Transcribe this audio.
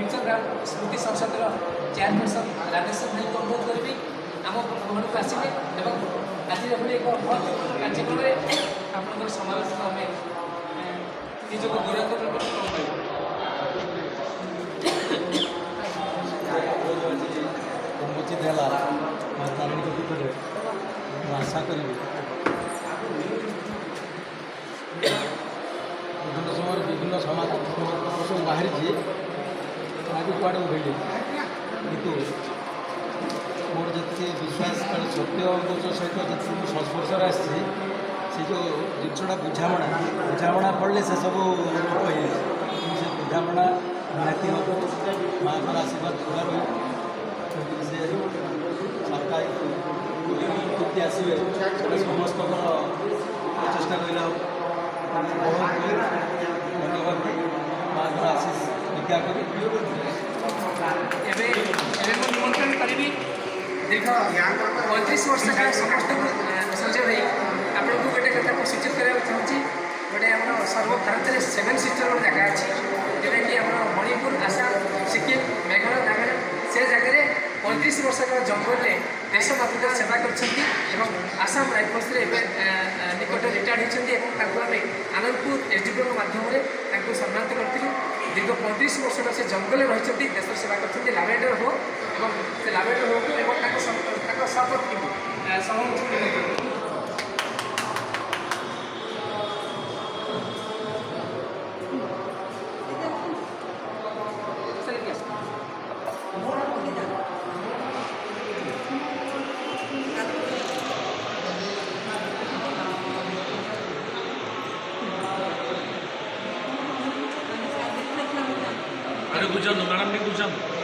भीमचंद स्मृति संसद चेयरपर्सन राधेश्वर भाई को अनुरोध करी आम भवन को आसवे आज एक बहुत कार्यक्रम आप समावेश आम निजक गौरव उचित है तारिणी पीठ में आशा करी विभिन्न समय विभिन्न समाज सब बाहरी आज कड़े उठेली कितु मोर जी विश्वास सत्य अनुज सहित जी संस्पर्श आसी जो जिनसा बुझाणा पड़े से सब से बुझाणा निहाती हम माँ का आशीर्वाद पूरा रही से सरकार कीर्ति आसवे समस्त प्रचेषा करा बहुत धन्यवाद माँ का आशीष भिक्षा कर निमंत्रण करी दीर्घ 35 वर्ष काल समस्त संजय भाई आपको गोटे कथा सूचित कराया चाहूँगी गोटे आम सर्वभारत में 7 सिस्टर जगह अच्छी जोटा कि आम मणिपुर आसाम सिक्किम मेघालय नागालैंड से जगह 35 वर्ष का जंगल में देश मातृका सेवा कर आसाम राइफल्स निकट रिटायर्ड होती आम आनंदपुर एसडीपी माध्यम सम्मानित करूँ दीर्घ 35 वर्ष का से जंगल रही देश सेवा कर लाभेंडर हो से लाभेंडर हो सपत्नी सह Ada hujan, malam ini hujan.